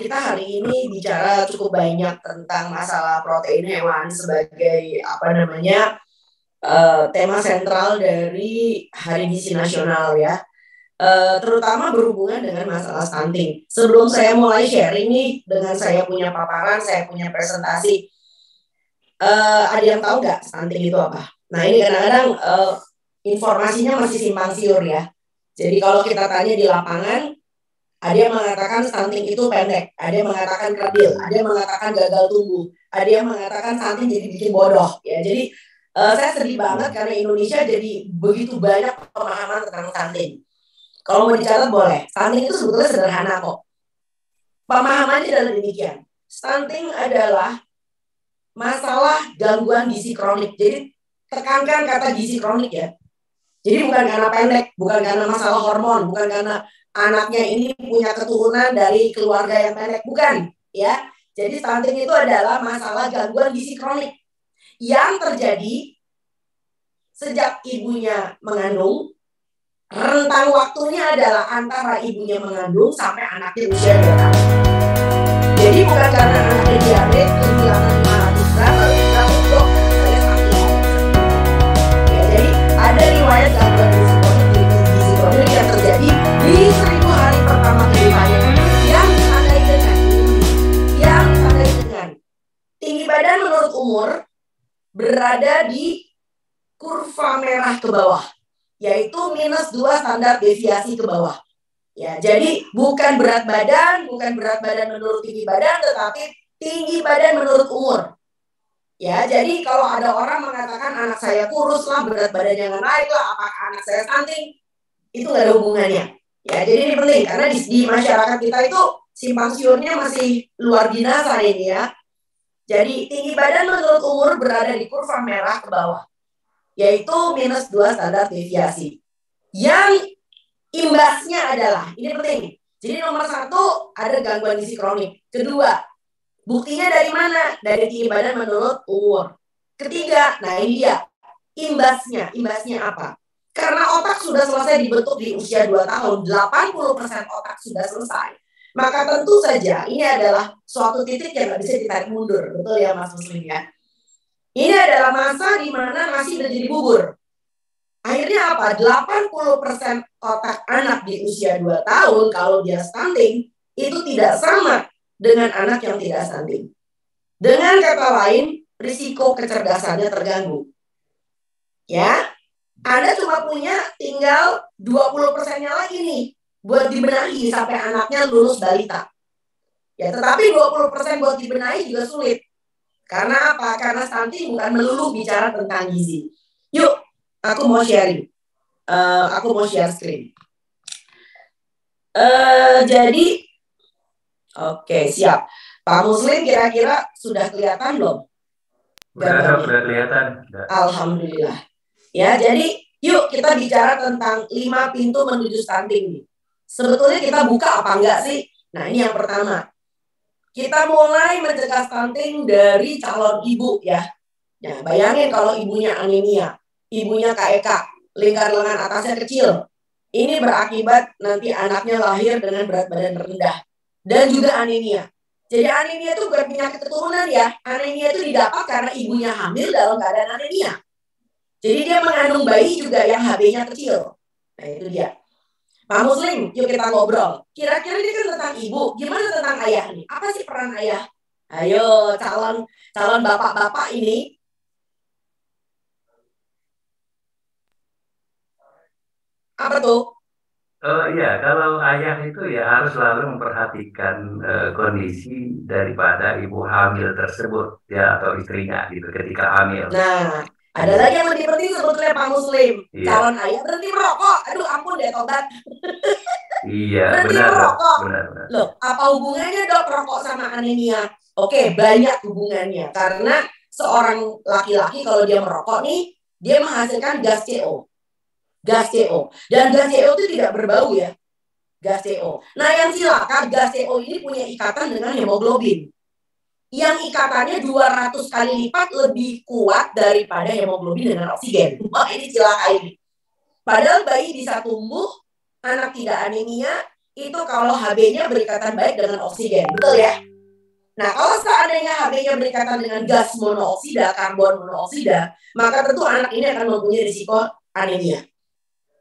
Kita hari ini bicara cukup banyak tentang masalah protein hewan sebagai tema sentral dari Hari Gizi Nasional ya. Terutama berhubungan dengan masalah stunting. Sebelum saya mulai sharing nih dengan saya punya paparan, saya punya presentasi, ada yang tahu nggak stunting itu apa? Nah ini kadang-kadang informasinya masih simpang siur ya. Jadi kalau kita tanya di lapangan, ada yang mengatakan stunting itu pendek, ada yang mengatakan kerdil, ada yang mengatakan gagal tumbuh, ada yang mengatakan stunting jadi bikin bodoh. Ya, jadi saya sedih banget karena Indonesia jadi begitu banyak pemahaman tentang stunting. Kalau mau dicatat boleh, stunting itu sebetulnya sederhana kok. Pemahamannya adalah demikian. Stunting adalah masalah gangguan gizi kronik. Jadi tekankan kata gizi kronik ya. Jadi bukan karena pendek, bukan karena masalah hormon, bukan karena anaknya ini punya keturunan dari keluarga yang pendek, bukan ya. Jadi stunting itu adalah masalah gangguan gizi kronik yang terjadi sejak ibunya mengandung. Rentang waktunya adalah antara ibunya mengandung sampai anaknya usia 2 tahun. Jadi bukan karena anaknya diabetes, kehilangan 500 gram, lalu dok, saya stunting. Ya, jadi ada riwayat gangguan gizi kronik yang terjadi di 1000 hari pertama kehidupannya yang ditandai dengan tinggi badan menurut umur berada di kurva merah ke bawah, yaitu -2 standar deviasi ke bawah. Ya, jadi bukan berat badan menurut tinggi badan, tetapi tinggi badan menurut umur. Ya, jadi kalau ada orang mengatakan anak saya kurus lah, berat badannya nggak naik lah, apakah anak saya stunting? Itu nggak ada hubungannya. Ya, jadi ini penting karena di masyarakat kita itu simpang siurnya masih luar biasa ini ya. Jadi tinggi badan menurut umur berada di kurva merah ke bawah, yaitu -2 standar deviasi. Yang imbasnya adalah, ini penting. Jadi nomor 1 ada gangguan gizi kronik. Kedua, buktinya dari mana? Dari tinggi badan menurut umur. Ketiga, nah ini dia imbasnya. Imbasnya apa? Karena otak sudah selesai dibentuk di usia 2 tahun, 80% otak sudah selesai. Maka tentu saja ini adalah suatu titik yang nggak bisa ditarik mundur. Betul ya Mas Muslim ya? Ini adalah masa di mana masih udah jadi bubur. Akhirnya apa? 80% otak anak di usia 2 tahun kalau dia stunting itu tidak sama dengan anak yang tidak stunting. Dengan kata lain, risiko kecerdasannya terganggu. Ya, Anda cuma punya tinggal 20%-nya lagi nih buat dibenahi sampai anaknya lulus balita. Ya, tetapi 20% buat dibenahi juga sulit. Karena apa? Karena stunting bukan melulu bicara tentang gizi. Yuk, aku mau sharing. Aku mau share screen. Jadi, oke, siap. Pak Muslim kira-kira sudah kelihatan belum? Sudah kelihatan. Alhamdulillah. Ya, jadi yuk kita bicara tentang 5 pintu menuju stunting nih. Sebetulnya kita buka apa enggak sih? Nah, ini yang pertama. Kita mulai mencegah stunting dari calon ibu ya. Nah, bayangin kalau ibunya anemia, ibunya KEK, lingkar lengan atasnya kecil. Ini berakibat nanti anaknya lahir dengan berat badan rendah dan juga anemia. Jadi anemia itu bukan penyakit keturunan ya. Anemia itu didapat karena ibunya hamil dalam keadaan anemia. Jadi dia mengandung bayi juga yang HB-nya kecil. Nah itu dia. Pak Muslim, yuk kita ngobrol. Kira-kira ini kan tentang ibu, gimana tentang ayah nih? Apa sih peran ayah? Ayo calon bapak-bapak ini. Apa tuh? Iya, kalau ayah itu ya harus selalu memperhatikan kondisi daripada ibu hamil tersebut ya atau istrinya gitu ketika hamil. Nah, ada lagi yang lebih penting sebetulnya Pak Muslim. Iya. Calon ayah berhenti merokok. Aduh ampun deh tobat. Iya, berhenti benar, merokok. benar. Loh, apa hubungannya dok rokok sama anemia? Oke, banyak hubungannya. Karena seorang laki-laki kalau dia merokok nih, dia menghasilkan gas CO. Gas CO. Dan gas CO itu tidak berbau ya. Gas CO. Nah yang silakan gas CO ini punya ikatan dengan hemoglobin. Yang ikatannya 200 kali lipat lebih kuat daripada hemoglobin dengan oksigen. Wah ini cilaka ini. Padahal bayi bisa tumbuh, anak tidak anemia, itu kalau Hb-nya berikatan baik dengan oksigen, betul ya? Nah, kalau seandainya Hb-nya berikatan dengan gas monooksida, karbon monooksida, maka tentu anak ini akan mempunyai risiko anemia.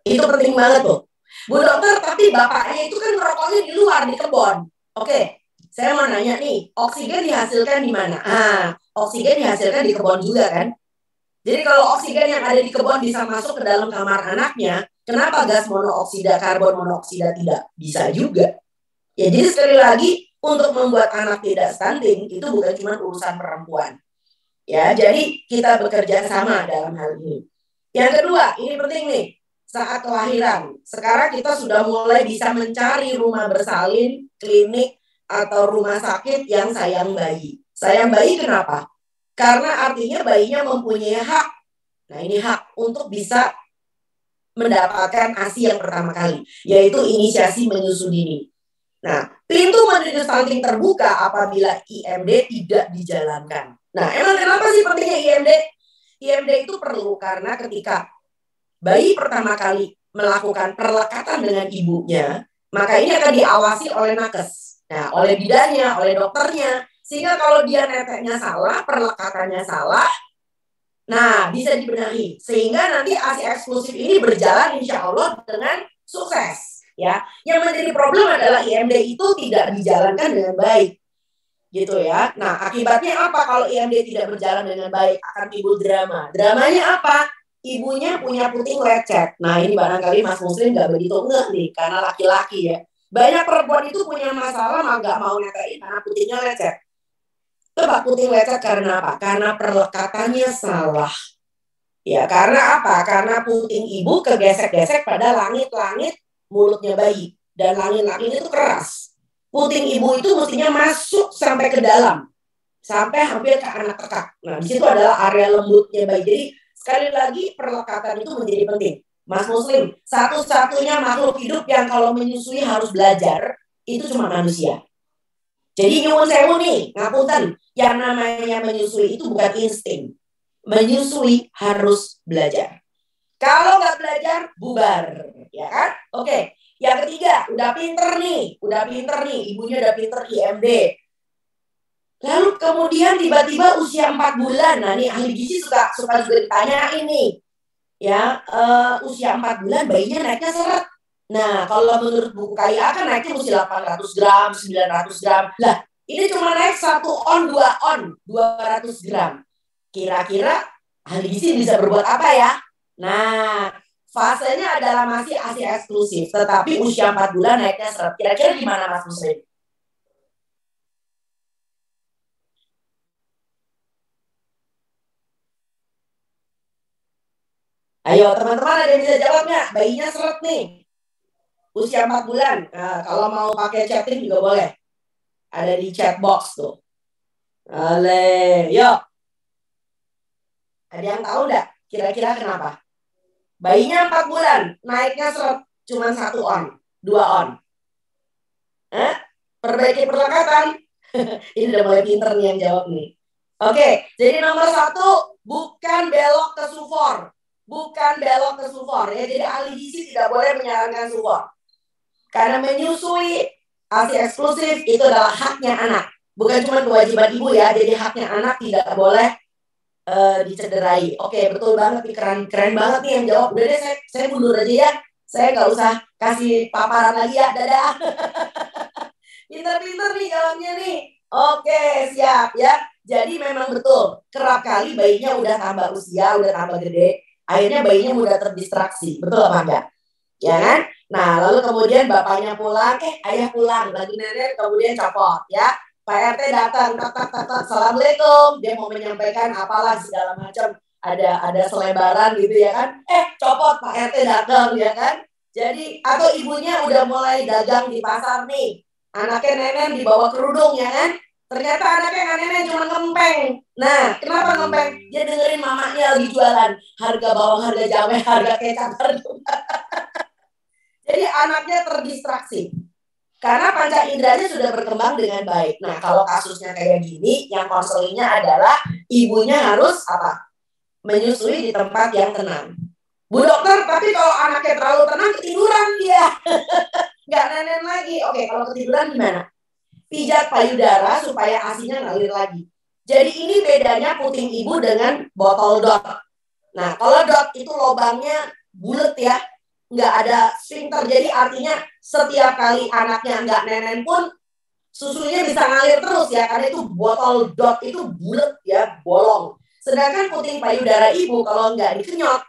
Itu penting banget tuh. Bu dokter, tapi bapaknya itu kan merokoknya di luar, di kebun. Oke, saya mau nanya nih, oksigen dihasilkan di mana? Oksigen dihasilkan di kebun juga kan? Jadi kalau oksigen yang ada di kebun bisa masuk ke dalam kamar anaknya, kenapa gas monooksida, karbon monooksida tidak? Bisa juga. Ya, jadi sekali lagi, untuk membuat anak tidak stunting, itu bukan cuma urusan perempuan. Ya, jadi kita bekerja sama dalam hal ini. Yang kedua, ini penting nih, saat kelahiran. Sekarang kita sudah mulai bisa mencari rumah bersalin, klinik, atau rumah sakit yang sayang bayi. Sayang bayi kenapa? Karena artinya bayinya mempunyai hak. Nah, ini hak untuk bisa mendapatkan ASI yang pertama kali, yaitu inisiasi menyusu dini. Nah, pintu menuju stunting terbuka apabila IMD tidak dijalankan. Nah, emang kenapa sih pentingnya IMD? IMD itu perlu karena ketika bayi pertama kali melakukan perlekatan dengan ibunya, maka ini akan diawasi oleh nakes. Nah, oleh bidannya, oleh dokternya. Sehingga kalau dia neteknya salah, perlekatannya salah, nah bisa dibenahi. Sehingga nanti ASI eksklusif ini berjalan insya Allah dengan sukses. Ya, yang menjadi problem adalah IMD itu tidak dijalankan dengan baik. Gitu ya. Nah, akibatnya apa kalau IMD tidak berjalan dengan baik? Akan timbul drama. Dramanya apa? Ibunya punya puting lecet. Nah, ini barangkali Mas Muslim nggak begitu ngeh nih, karena laki-laki ya. Banyak perempuan itu punya masalah nggak mau netain karena putingnya lecet. Coba puting lecet karena apa? Karena perlekatannya salah. Ya, karena apa? Karena puting ibu kegesek-gesek pada langit-langit mulutnya bayi. Dan langit-langit itu keras. Puting ibu itu mestinya masuk sampai ke dalam. Sampai hampir ke anak tekak. Nah, di situ adalah area lembutnya bayi. Jadi, sekali lagi perlekatan itu menjadi penting. Mas Muslim, satu-satunya makhluk hidup yang kalau menyusui harus belajar, itu cuma manusia. Jadi nyuwun sewu nih, ngapunten, yang namanya menyusui itu bukan insting. Menyusui harus belajar. Kalau nggak belajar, bubar, ya kan? Oke. Yang ketiga, udah pinter nih, ibunya udah pinter IMD. Lalu kemudian tiba-tiba usia 4 bulan, nah nih ahli gizi suka juga ditanya ini, ya usia 4 bulan bayinya naiknya seret. Nah, kalau menurut buku KIA kan naiknya mesti 800 gram, 900 gram. Lah, ini cuma naik 1 on, 2 on, 200 gram. Kira-kira ahli gizi bisa berbuat apa ya? Nah, fasenya adalah masih ASI eksklusif, tetapi usia 4 bulan naiknya seret. Kira-kira gimana Mas Muslim? Ayo teman-teman ada yang bisa jawab nggak? Bayinya seret nih. Usia 4 bulan. Nah, kalau mau pakai chatting juga boleh. Ada di chat box tuh. Ale, yuk. Ada yang tahu nggak? Kira-kira kenapa? Bayinya 4 bulan, naiknya seret, cuma 1 on, 2 on. Perbaiki perlekatan. Ini udah mulai pinter nih yang jawab nih. Oke, jadi nomor 1, bukan belok ke sufor. Bukan belok ke sufor. Ya, jadi ahli gizi tidak boleh menyarankan sufor. Karena menyusui ASI eksklusif itu adalah haknya anak. Bukan cuma kewajiban ibu ya, jadi haknya anak tidak boleh dicederai. Oke, betul banget nih, keren banget nih yang jawab. Udah deh, saya mundur aja ya. Saya nggak usah kasih paparan lagi ya, dadah. Pinter-pinter nih jawabnya nih. Oke, siap ya. Jadi memang betul, kerap kali bayinya udah tambah usia, udah tambah gede, akhirnya bayinya mudah terdistraksi. Betul apa enggak? Ya kan? Nah, lalu kemudian bapaknya pulang, ayah pulang, lagi nenek kemudian copot ya. Pak RT datang, tak, assalamualaikum, dia mau menyampaikan apalah segala macam, ada selebaran gitu ya kan, copot Pak RT datang ya kan. Jadi atau ibunya udah mulai dagang di pasar nih, anaknya nenek dibawa kerudung ya kan, ternyata anaknya nggak nenek cuma ngempeng. Nah, kenapa ngempeng? Dia dengerin mamanya lagi jualan harga bawang, harga jahe, harga kecap, jadi anaknya terdistraksi. Karena panca inderanya sudah berkembang dengan baik. Nah, kalau kasusnya kayak gini, yang konselingnya adalah ibunya harus apa? Menyusui di tempat yang tenang. Bu dokter, tapi kalau anaknya terlalu tenang, ketiduran dia. Nggak nenen lagi. oke, kalau ketiduran gimana? Pijat payudara supaya ASINya ngalir lagi. Jadi ini bedanya puting ibu dengan botol dot. Nah, kalau dot itu lubangnya bulat ya, nggak ada sphincter. Jadi artinya setiap kali anaknya nggak nenen pun susunya bisa ngalir terus ya, karena itu botol dot itu bulat ya, bolong. Sedangkan puting payudara ibu kalau nggak dikenyot,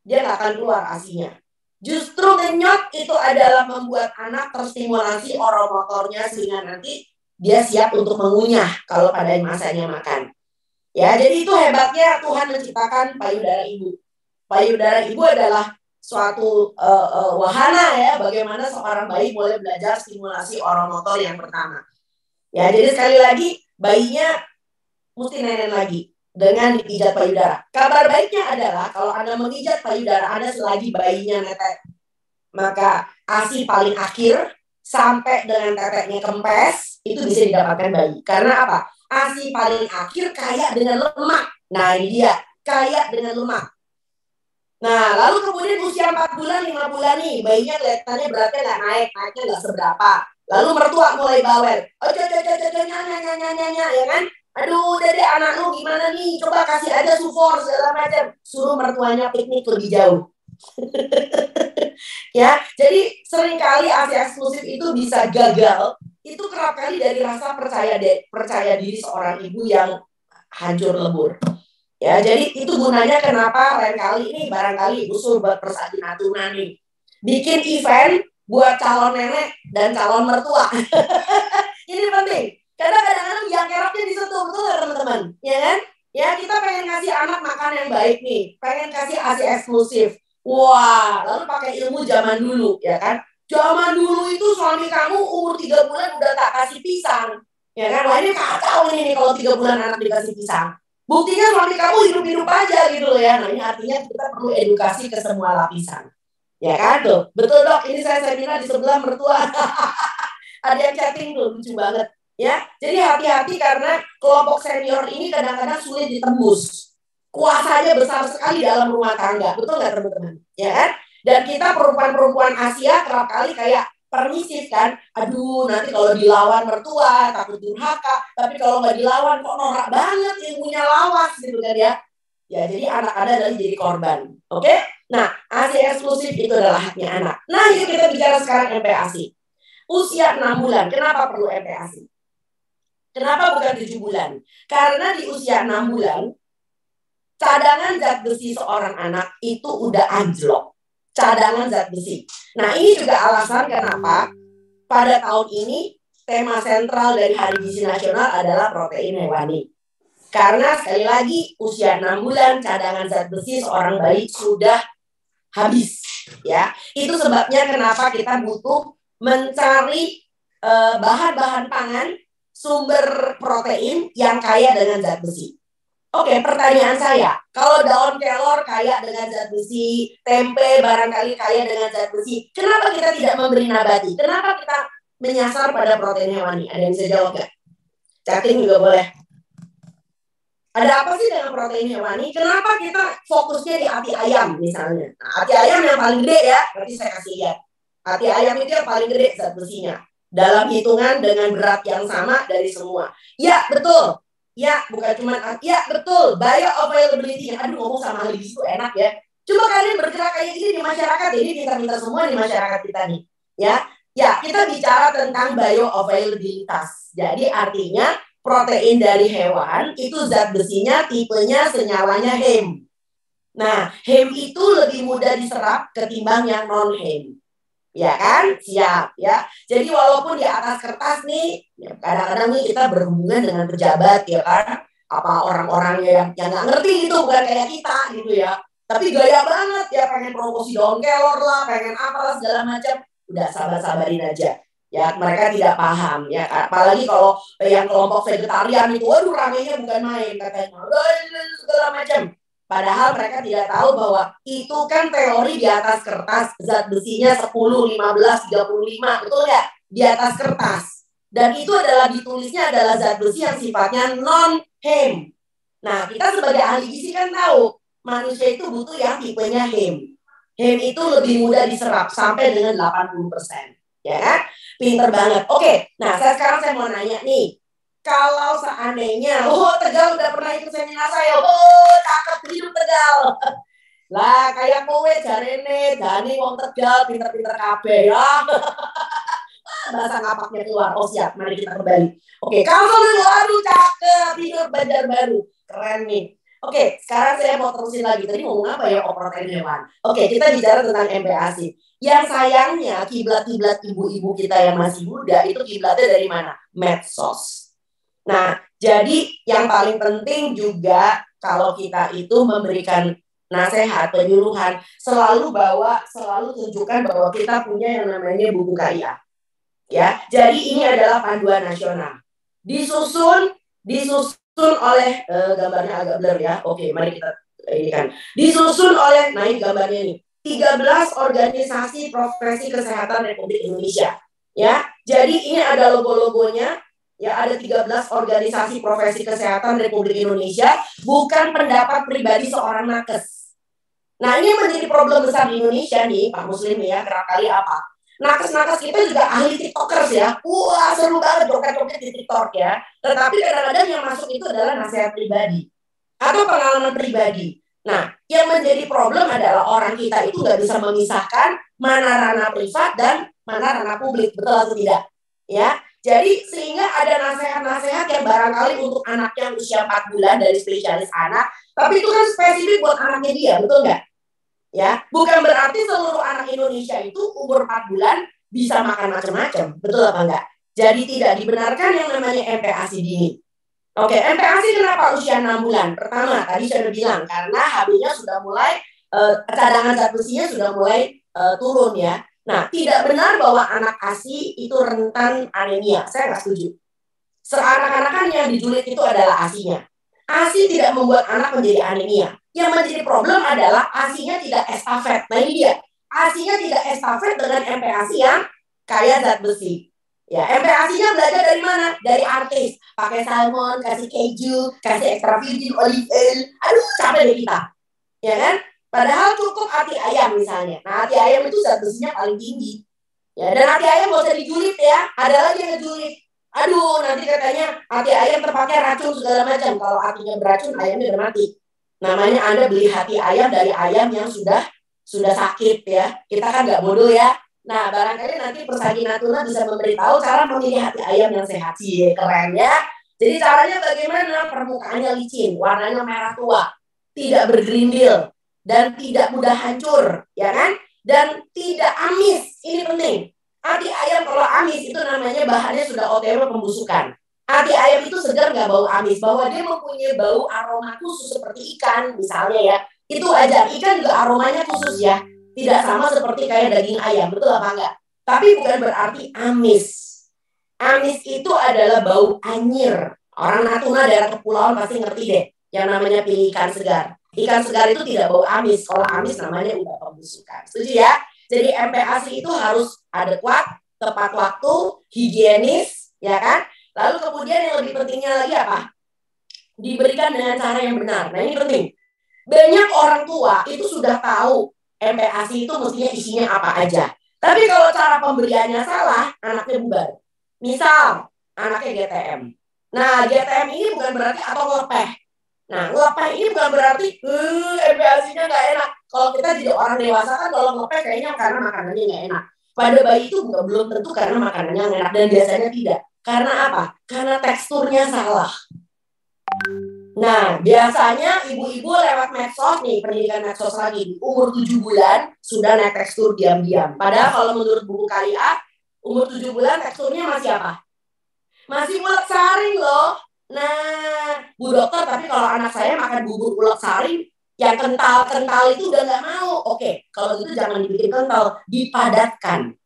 dia nggak akan keluar ASINya. Justru kenyot itu adalah membuat anak terstimulasi oromotornya sehingga nanti dia siap untuk mengunyah kalau pada masanya makan. Ya, jadi itu hebatnya Tuhan menciptakan payudara ibu. Payudara ibu adalah suatu wahana ya, bagaimana seorang bayi boleh belajar stimulasi oromotor yang pertama. Ya, jadi sekali lagi bayinya mesti nenen lagi dengan dipijat payudara. Kabar baiknya adalah kalau Anda memijat payudara Anda selagi bayinya netek, maka ASI paling akhir sampai dengan teteknya kempes itu bisa didapatkan bayi. Karena apa? ASI paling akhir kaya dengan lemak. Nah, ini dia, kaya dengan lemak. Nah, lalu kemudian usia 4 bulan, 5 bulan nih, bayinya kelihatannya beratnya nggak naik, naiknya nggak seberapa. Lalu mertua mulai bawel, nyanya, ya kan? Aduh, udah deh anak lu gimana nih? Coba kasih aja sufor segala macam. Suruh mertuanya piknik lebih jauh. Ya, jadi seringkali ASI eksklusif itu bisa gagal. Itu kerap kali dari rasa percaya diri seorang ibu yang hancur lebur. Ya, jadi itu gunanya kenapa lain kali ini barangkali usul buat Persadi Natuna nih. Bikin event buat calon nenek dan calon mertua. Ini penting. Karena kadang-kadang yang kerapnya disentuh, betul nggak teman-teman? Ya kan? Ya, kita pengen kasih anak makan yang baik nih. Pengen kasih ASI eksklusif. Wah, lalu pakai ilmu zaman dulu, ya kan? Zaman dulu itu suami kamu umur 3 bulan udah tak kasih pisang. Ya kan? Wah, ini kacau nih kalau 3 bulan anak dikasih pisang. Buktinya suami kamu hidup-hidup aja gitu loh ya. Nah, ini artinya kita perlu edukasi ke semua lapisan. Ya kan tuh? Betul dok, ini saya seminar di sebelah mertua. Ada yang chatting tuh, lucu banget. Ya, jadi hati-hati karena kelompok senior ini kadang-kadang sulit ditembus. Kuasanya besar sekali dalam rumah tangga, betul nggak teman-teman? Ya kan? Dan kita perempuan-perempuan Asia kerap kali kayak permisif kan, aduh nanti kalau dilawan mertua takut durhaka, tapi kalau nggak dilawan kok norak banget ilmunya lawas gitu kan ya. Ya jadi anak Anda adalah jadi korban, oke? Nah, ASI eksklusif itu adalah haknya anak. Nah, yuk kita bicara sekarang MPASI. Usia 6 bulan, kenapa perlu MPASI? Kenapa bukan 7 bulan? Karena di usia 6 bulan, cadangan zat besi seorang anak itu udah anjlok. Cadangan zat besi. Nah, ini juga alasan kenapa pada tahun ini tema sentral dari Hari Gizi Nasional adalah protein hewani. Karena sekali lagi usia 6 bulan cadangan zat besi seorang bayi sudah habis. Ya, itu sebabnya kenapa kita butuh mencari bahan-bahan pangan sumber protein yang kaya dengan zat besi. Oke, pertanyaan saya, kalau daun kelor kaya dengan zat besi, tempe barangkali kaya dengan zat besi, kenapa kita tidak memberi nabati? Kenapa kita menyasar pada protein hewani? Ada yang bisa jawab nggak? Chatting juga boleh. Ada apa sih dengan protein hewani? Kenapa kita fokusnya di hati ayam misalnya? Nah, hati ayam yang paling gede ya, berarti saya kasih lihat. Hati ayam itu yang paling gede zat besinya. Dalam hitungan dengan berat yang sama dari semua. Ya, betul. Ya, bukan cuma, ya betul. Bioavailability. Aduh, ngomong sama ahli gizi itu enak ya. Coba kalian bergerak kayak gini di masyarakat. Jadi kita semua di masyarakat kita nih. Ya, kita bicara tentang bioavailabilitas. Jadi artinya protein dari hewan itu zat besinya tipenya senyawanya heme. Nah, heme itu lebih mudah diserap ketimbang yang non heme. Ya kan? Siap ya. Jadi walaupun di atas kertas nih, ya kadang-kadang nih kita berhubungan dengan pejabat ya kan, apa orang-orang yang nggak ngerti itu bukan kayak kita gitu ya. Tapi gaya banget ya, pengen promosi daun kelor lah, pengen apalah segala macam. Udah sabar-sabarin aja. Ya mereka tidak paham ya, apalagi kalau yang kelompok vegetarian itu, waduh ramenya bukan main katanya, segala macam. Padahal mereka tidak tahu bahwa itu kan teori di atas kertas, zat besinya 10, 15, 35, betul nggak? Di atas kertas. Dan itu adalah ditulisnya adalah zat besi yang sifatnya non-heme. Nah, kita sebagai ahli gizi kan tahu, manusia itu butuh yang tipenya heme. Heme itu lebih mudah diserap sampai dengan 80%. Ya kan? Pinter banget. Oke, nah sekarang saya mau nanya nih. Kalau seandainya, Tegal udah pernah ikut seminar saya, cakep hidup Tegal. Lah kayak kowe jarene, Dani wong Tegal, pinter-pinter kabeh ya. Bahasa ngapaknya keluar. Oh siap, mari kita kembali. Oke, kamu dulu, aduh cakep, hidup Banjarbaru. Keren nih. Oke, sekarang saya mau terusin lagi. Tadi ngomong apa ya, operator hewan. Oke, kita bicara tentang MPASI. Yang sayangnya kiblat-kiblat ibu-ibu kita yang masih muda itu kiblatnya dari mana? Medsos. Nah, jadi yang paling penting juga kalau kita itu memberikan nasihat, penyuluhan, selalu tunjukkan bahwa kita punya yang namanya buku KIA. Ya, jadi ini adalah panduan nasional. Disusun oleh gambarnya agak blur ya. Oke, mari kita ini kan. Disusun oleh, nah ini gambarnya ini. 13 organisasi profesi kesehatan Republik Indonesia. Ya, jadi ini ada logo-logonya. Ya, ada 13 organisasi profesi kesehatan Republik Indonesia, bukan pendapat pribadi seorang nakes. Nah, ini menjadi problem besar di Indonesia nih, Pak Muslim ya, kerap kali apa? Nakes-nakes kita juga ahli tiktokers ya. Wah, seru banget joget-joget di tiktok ya. Tetapi kadang-kadang yang masuk itu adalah nasihat pribadi atau pengalaman pribadi. Nah, yang menjadi problem adalah orang kita itu nggak bisa memisahkan mana ranah privat dan mana ranah publik. Betul atau tidak? Ya, jadi sehingga ada nasihat-nasihat yang barangkali untuk anak yang usia 4 bulan dari spesialis anak, tapi itu kan spesifik buat anaknya dia, betul nggak? Ya, bukan berarti seluruh anak Indonesia itu umur 4 bulan bisa makan macam-macam, betul apa enggak? Jadi tidak dibenarkan yang namanya MPASI dini. Oke, MPASI kenapa usia 6 bulan? Pertama, tadi saya sudah bilang karena HB-nya sudah mulai cadangan zat besinya sudah mulai turun ya. Nah, tidak benar bahwa anak ASI itu rentan anemia. Saya nggak setuju. Seanak-anakan yang dijulit itu adalah ASI-nya. ASI tidak membuat anak menjadi anemia. Yang menjadi problem adalah ASI-nya tidak estafet. Nah ini dia. ASI-nya tidak estafet dengan MPASI yang kaya zat besi. Ya, MPASI-nya belajar dari mana? Dari artis. Pakai salmon, kasih keju, kasih extra virgin olive oil. Aduh, capek deh kita. Ya kan? Padahal cukup hati ayam misalnya. Nah, hati ayam itu zat besinya paling tinggi. Ya, dan hati ayam nggak usah dijulit ya. Ada lagi yang ngejulit. Aduh, nanti katanya hati ayam terpakai racun segala macam. Kalau hatinya beracun, ayamnya udah mati. Namanya Anda beli hati ayam dari ayam yang sudah sakit ya. Kita kan nggak bodoh ya. Nah, barangkali nanti Persagi Natuna bisa memberitahu cara memilih hati ayam yang sehat sih. Keren ya. Jadi caranya bagaimana? Permukaannya licin, warnanya merah tua, tidak bergerindil, dan tidak mudah hancur, ya kan? Dan tidak amis. Ini penting. Hati ayam kalau amis itu namanya bahannya sudah OTW pembusukan. Hati ayam itu segar nggak bau amis, bahwa dia mempunyai bau aroma khusus seperti ikan misalnya ya. Itu aja, ikan juga aromanya khusus ya. Tidak sama seperti kayak daging ayam, betul apa enggak? Tapi bukan berarti amis. Amis itu adalah bau anyir. Orang Natuna daerah kepulauan pasti ngerti deh. Yang namanya pilih ikan segar. Ikan segar itu tidak bau amis. Kalau amis namanya udah pembusukan. Setuju ya? Jadi MPASI itu harus adekuat, tepat waktu, higienis, ya kan? Lalu kemudian yang lebih pentingnya lagi apa? Diberikan dengan cara yang benar. Nah ini penting. Banyak orang tua itu sudah tahu MPASI itu mestinya isinya apa aja. Tapi kalau cara pemberiannya salah, anaknya bubar. Misal, anaknya GTM. Nah, GTM ini bukan berarti atau ngelepeh. Nah, ngelepeh ini bukan berarti MPASI-nya nggak enak. Kalau kita jadi orang dewasa kan kalau ngelepeh kayaknya karena makanannya nggak enak. Pada bayi itu belum tentu karena makanannya nggak enak dan biasanya tidak. Karena apa? Karena teksturnya salah. Nah, biasanya ibu-ibu lewat medsos nih, pendidikan medsos lagi, umur 7 bulan sudah naik tekstur diam-diam. Padahal kalau menurut buku KIA, umur 7 bulan teksturnya masih apa? Masih ulet saring loh. Nah, Bu Dokter, tapi kalau anak saya makan bubur ulet saring, yang kental-kental itu udah nggak mau. Oke, kalau gitu jangan dibikin kental, dipadatkan.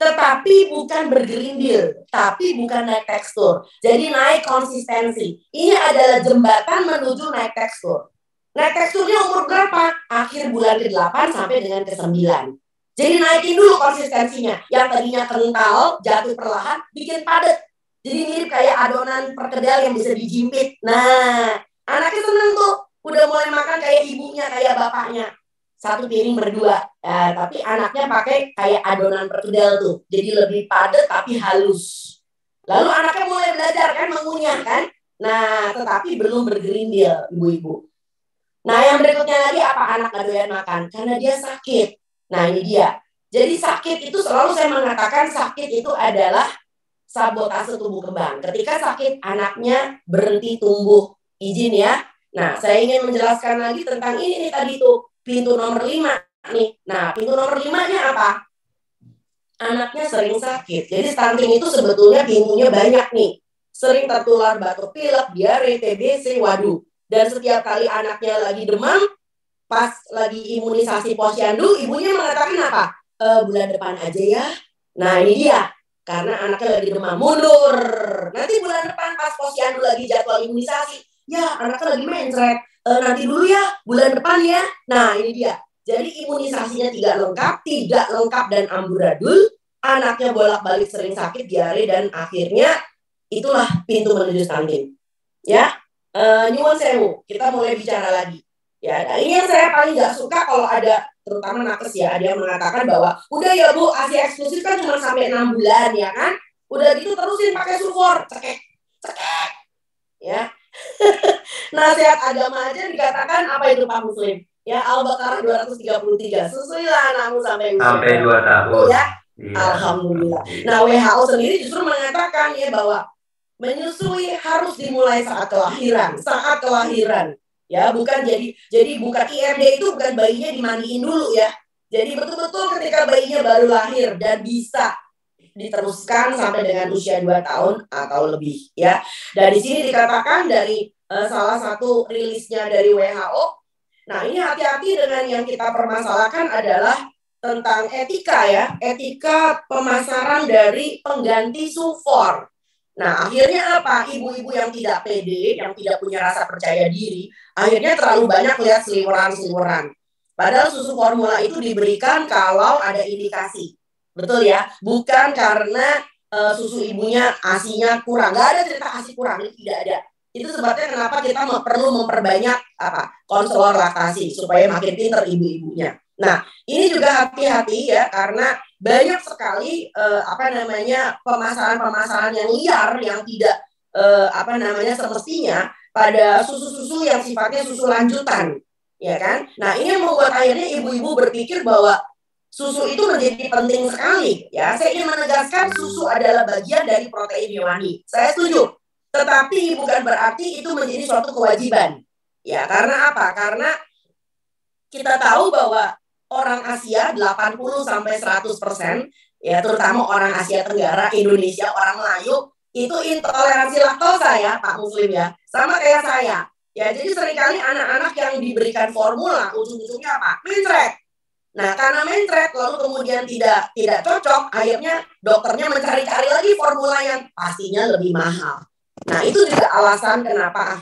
Tetapi bukan bergerindil, tapi bukan naik tekstur. Jadi naik konsistensi. Ini adalah jembatan menuju naik tekstur. Naik teksturnya umur berapa? Akhir bulan ke-8 sampai dengan ke-9. Jadi naikin dulu konsistensinya. Yang tadinya kental, jatuh perlahan, bikin padat. Jadi mirip kayak adonan perkedel yang bisa dijimpit. Nah, anaknya seneng tuh. Udah mulai makan kayak ibunya, kayak bapaknya. satu piring berdua. Tapi anaknya pakai kayak adonan perkedel tuh, jadi lebih padat tapi halus. Lalu anaknya mulai belajar kan mengunyah kan. Nah, tetapi belum bergerindil ibu-ibu. Nah, yang berikutnya lagi apa anak nggak doyan makan? Karena dia sakit. Nah, ini dia. Jadi sakit itu selalu saya mengatakan sakit itu adalah sabotase tumbuh kembang. Ketika sakit, anaknya berhenti tumbuh. Izin ya. Nah, saya ingin menjelaskan lagi tentang ini nih tadi tuh. Pintu nomor 5 nih. Nah, pintu nomor 5-nya apa? Anaknya sering sakit. Jadi stunting itu sebetulnya pintunya banyak nih. Sering tertular batuk pilek, diare, TBC, waduh. Dan setiap kali anaknya lagi demam, pas lagi imunisasi posyandu, ibunya mengatakan apa? Bulan depan aja ya. Nah ini dia. Karena anaknya lagi demam, mundur. Nanti bulan depan pas posyandu lagi jadwal imunisasi, ya anaknya lagi mencret. Nanti dulu ya, bulan depan ya. Nah ini dia. Jadi imunisasinya tidak lengkap dan amburadul. Anaknya bolak-balik sering sakit, diare, dan akhirnya itulah pintu menuju stunting. Ya, nyuwun sewu, kita mulai bicara lagi. Ya, nah ini yang saya paling nggak suka kalau ada, terutama nakes ya, ada yang mengatakan bahwa udah ya Bu, ASI eksklusif kan cuma sampai 6 bulan ya kan, udah gitu terusin pakai sulfor, cekek, cekek, ya. Nasihat agama aja dikatakan apa itu Pak Muslim? Ya Al-Baqarah 233, susuilah anakmu sampai Sampai 2 tahun. ya. Iya. Alhamdulillah. Nah WHO sendiri justru mengatakan ya bahwa menyusui harus dimulai saat kelahiran. Ya, bukan jadi bukan IMD itu bukan bayinya dimandiin dulu ya. Jadi betul-betul ketika bayinya baru lahir dan bisa diteruskan sampai dengan usia 2 tahun atau lebih ya. Dan di sini dikatakan dari salah satu rilisnya dari WHO. Nah, ini hati-hati dengan yang kita permasalahkan adalah tentang etika ya, etika pemasaran dari pengganti sulfor. Nah, akhirnya apa? Ibu-ibu yang tidak pede, yang tidak punya rasa percaya diri, akhirnya terlalu banyak lihat seliweran-seliweran. Padahal susu formula itu diberikan kalau ada indikasi. Betul ya? Bukan karena susu ibunya ASI-nya kurang. Nggak ada cerita ASI kurang, itu tidak ada. Itu sebabnya kenapa kita perlu memperbanyak konselor laktasi supaya makin pinter ibu-ibunya. Nah, ini juga hati-hati ya karena banyak sekali pemasaran-pemasaran yang liar yang tidak semestinya pada susu-susu yang sifatnya susu lanjutan, ya kan? Nah, ini yang membuat akhirnya ibu-ibu berpikir bahwa susu itu menjadi penting sekali, ya. Saya ingin menegaskan susu adalah bagian dari protein hewani. Saya setuju. Tetapi bukan berarti itu menjadi suatu kewajiban. Ya, karena apa? Karena kita tahu bahwa orang Asia 80 sampai 100%, ya terutama orang Asia Tenggara, Indonesia, orang Melayu itu intoleransi laktosa ya, Pak Muslim ya. Sama kayak saya. Ya, jadi seringkali anak-anak yang diberikan formula ujung-ujungnya apa? Mencret. Nah, karena mencret lalu kemudian tidak cocok, akhirnya dokternya mencari-cari lagi formula yang pastinya lebih mahal. Nah, itu juga alasan kenapa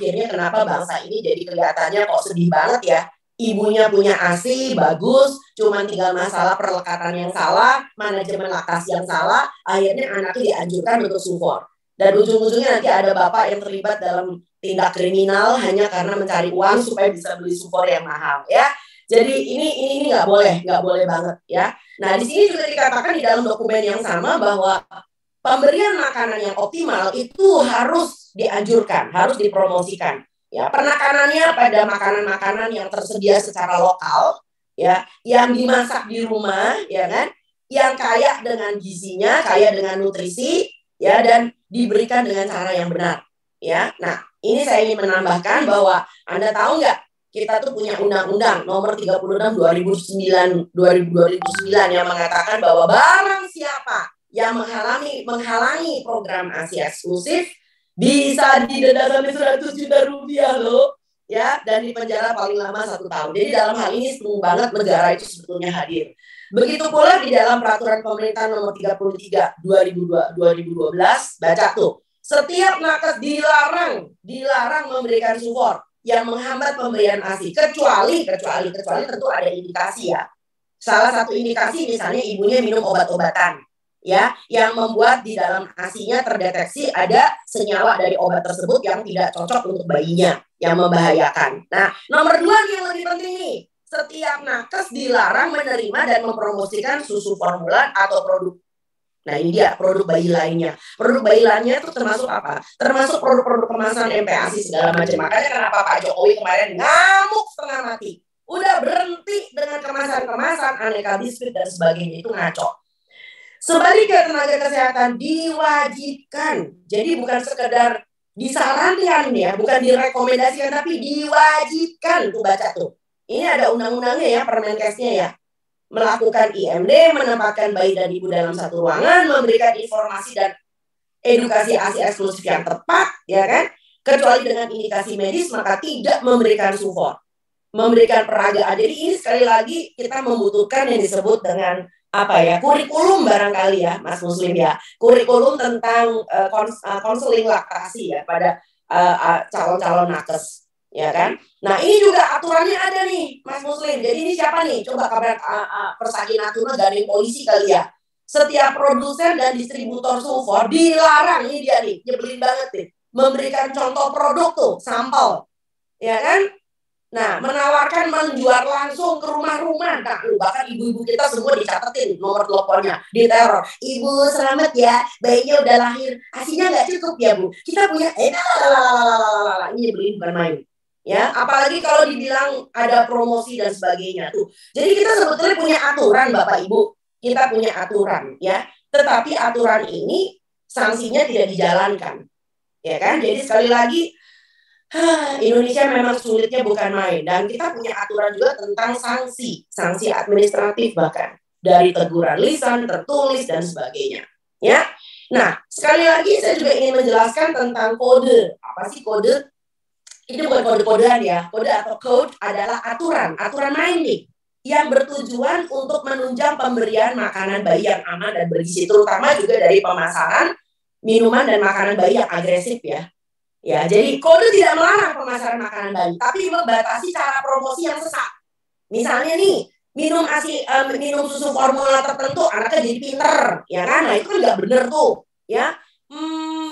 bangsa ini jadi kelihatannya kok sedih banget ya. Ibunya punya ASI bagus, cuman tinggal masalah perlekatan yang salah, manajemen laktasi yang salah, akhirnya anaknya dianjurkan untuk sulfor. Dan ujung-ujungnya nanti ada bapak yang terlibat dalam tindak kriminal hanya karena mencari uang supaya bisa beli sulfor yang mahal ya. Jadi ini nggak boleh banget ya. Nah, di sini juga dikatakan di dalam dokumen yang sama bahwa pemberian makanan yang optimal itu harus dianjurkan, harus dipromosikan. Ya, penekanannya pada makanan-makanan yang tersedia secara lokal, ya, yang dimasak di rumah, ya kan, yang kaya dengan gizinya, kaya dengan nutrisi, ya, dan diberikan dengan cara yang benar, ya. Nah, ini saya ingin menambahkan bahwa Anda tahu nggak, kita tuh punya undang-undang nomor 36 2009 yang mengatakan bahwa barang siapa yang menghalangi program ASI eksklusif bisa didenda sampai 100 juta rupiah loh, ya, dan dipenjara paling lama 1 tahun. Jadi dalam hal ini senang banget negara itu sebetulnya hadir. Begitu pula di dalam peraturan pemerintah nomor 33 2012, baca tuh, setiap nakes dilarang memberikan sulfor yang menghambat pemberian ASI kecuali tentu ada indikasi ya. Salah satu indikasi misalnya ibunya minum obat-obatan, ya, yang membuat di dalam ASI-nya terdeteksi ada senyawa dari obat tersebut yang tidak cocok untuk bayinya, yang membahayakan. Nah, nomor 2 yang lebih penting nih, setiap nakes dilarang menerima dan mempromosikan susu formula atau produk. Nah ini dia produk bayi lainnya. Produk bayi lainnya itu termasuk apa? Termasuk produk-produk kemasan MPASI segala macam. Makanya kenapa Pak Jokowi kemarin ngamuk setengah mati. Udah berhenti dengan kemasan-kemasan aneka biskuit dan sebagainya, itu ngaco. Sebaliknya tenaga kesehatan diwajibkan. Jadi bukan sekedar disarankan ya, bukan direkomendasikan, tapi diwajibkan tuh baca tuh. Ini ada undang-undangnya ya, Permenkesnya ya. Melakukan IMD, menempatkan bayi dan ibu dalam satu ruangan, memberikan informasi dan edukasi ASI eksklusif yang tepat, ya kan? Kecuali dengan indikasi medis, maka tidak memberikan sufor, memberikan peragaan. Jadi ini sekali lagi kita membutuhkan yang disebut dengan apa ya, kurikulum barangkali ya, Mas Muslim ya, kurikulum tentang konseling laktasi ya pada calon-calon nakes, ya kan? Nah ini juga aturannya ada nih, Mas Muslim. Jadi ini siapa nih? Coba kabar Persagi Natuna gandeng polisi kali ya. Setiap produsen dan distributor sulfur dilarang, ini dia nih, nyebelin banget nih, memberikan contoh produk tuh, sampel, ya kan? Nah, menawarkan menjual langsung ke rumah-rumah. Nah, bahkan ibu-ibu kita semua dicatetin nomor teleponnya, diteror. Ibu selamat ya, bayinya udah lahir. ASINya nggak cukup ya Bu. Kita punya ini beli bukan main. Ya, apalagi kalau dibilang ada promosi dan sebagainya tuh. Jadi kita sebetulnya punya aturan Bapak Ibu. Kita punya aturan ya. Tetapi aturan ini sanksinya tidak dijalankan. Ya kan? Jadi sekali lagi Indonesia memang sulitnya bukan main, dan kita punya aturan juga tentang sanksi administratif bahkan dari teguran lisan, tertulis dan sebagainya. Ya, nah sekali lagi saya juga ingin menjelaskan tentang kode. Apa sih kode? Ini bukan kode-kodean ya. Kode atau code adalah aturan main nih yang bertujuan untuk menunjang pemberian makanan bayi yang aman dan bergizi, terutama juga dari pemasaran minuman dan makanan bayi yang agresif ya. Ya, jadi kode tidak melarang pemasaran makanan bayi, tapi membatasi cara promosi yang sesat. Misalnya nih, minum susu formula tertentu, anaknya jadi pinter, ya kan? Nah itu kan nggak bener tuh, ya.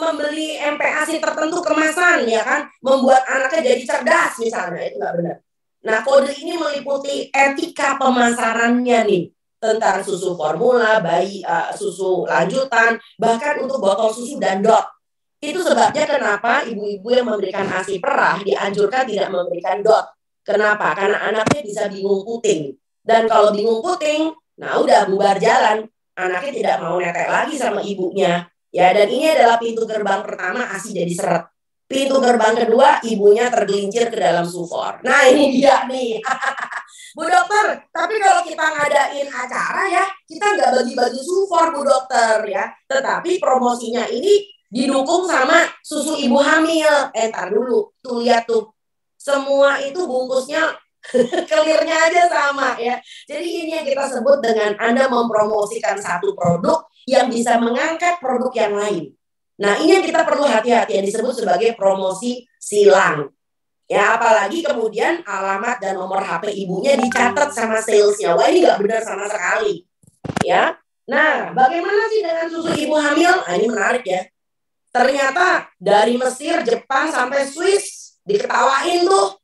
Membeli MPASI tertentu kemasan, ya kan? Membuat anaknya jadi cerdas, misalnya itu nggak benar. Nah kode ini meliputi etika pemasarannya nih, tentang susu formula, bayi, susu lanjutan, bahkan untuk botol susu dan dot. Itu sebabnya kenapa ibu-ibu yang memberikan ASI perah dianjurkan tidak memberikan dot. Kenapa? Karena anaknya bisa bingung puting. Dan kalau bingung puting, nah udah bubar jalan. Anaknya tidak mau netek lagi sama ibunya. Ya, dan ini adalah pintu gerbang pertama ASI jadi seret. Pintu gerbang kedua, ibunya tergelincir ke dalam sulfur. Nah ini dia nih. Bu dokter, tapi kalau kita ngadain acara ya, kita nggak bagi-bagi sulfur Bu dokter ya. Tetapi promosinya ini didukung sama susu ibu hamil. Entar dulu, tuh lihat tuh, semua itu bungkusnya kelirnya aja sama ya. Jadi ini yang kita sebut dengan Anda mempromosikan satu produk yang bisa mengangkat produk yang lain. Nah ini yang kita perlu hati-hati, yang disebut sebagai promosi silang. Ya apalagi kemudian alamat dan nomor HP ibunya dicatat sama salesnya. Wah ini nggak benar sama sekali. Ya. Nah bagaimana sih dengan susu ibu hamil? Nah ini menarik ya. Ternyata dari Mesir, Jepang, sampai Swiss diketawain tuh.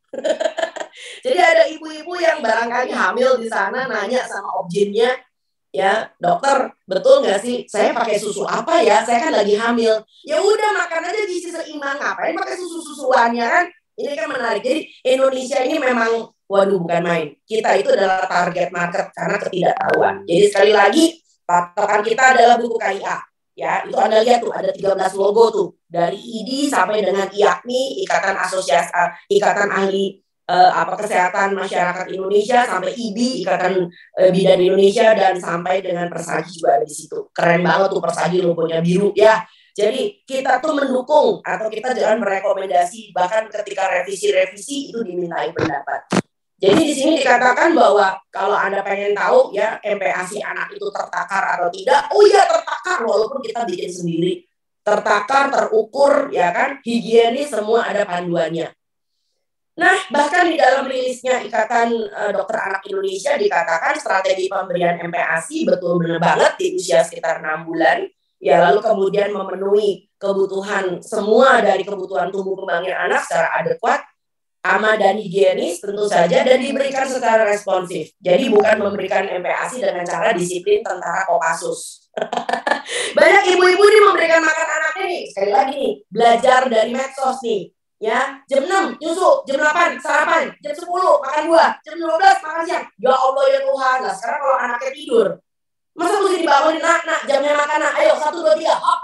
Jadi ada ibu-ibu yang barangkali hamil di sana nanya sama objinnya, ya dokter betul nggak sih saya pakai susu apa ya? Saya kan lagi hamil. Ya udah makan aja gizi seimbang, ngapain pakai susu-susuannya kan? Ini kan menarik. Jadi Indonesia ini memang waduh bukan main. Kita itu adalah target market karena ketidaktahuan. Jadi sekali lagi patokan kita adalah buku KIA. Ya, itu Anda lihat tuh ada 13 logo tuh dari ID sampai dengan IAKMI, Ikatan Ahli Kesehatan Masyarakat Indonesia, sampai IBI, Ikatan Bidan Indonesia, dan sampai dengan Persagi juga ada di situ. Keren banget tuh Persagi, logonya biru ya. Jadi kita tuh mendukung atau kita jangan merekomendasi, bahkan ketika revisi itu dimintai pendapat. Jadi di sini dikatakan bahwa kalau Anda pengen tahu ya MPASI anak itu tertakar atau tidak, oh iya tertakar walaupun kita bikin sendiri. Tertakar, terukur, ya kan, higienis, semua ada panduannya. Nah, bahkan di dalam rilisnya Ikatan Dokter Anak Indonesia dikatakan strategi pemberian MPASI betul-betul banget di usia sekitar 6 bulan. Ya, lalu kemudian memenuhi kebutuhan semua dari kebutuhan tumbuh kembangnya anak secara adekuat. aman dan higienis tentu saja, dan diberikan secara responsif. Jadi bukan memberikan MPASI dengan cara disiplin tentara Kopassus. Banyak ibu-ibu nih memberikan makan anaknya nih, sekali lagi nih, belajar dari medsos nih. Ya, jam 6 nyusu, jam 8 sarapan, jam 10 makan buah, jam 12 makan siang. Ya Allah ya Tuhan, lah sekarang kalau anaknya tidur, masa mesti dibangunin, nak, jamnya makan, nak, ayo 1, 2, 3, hop.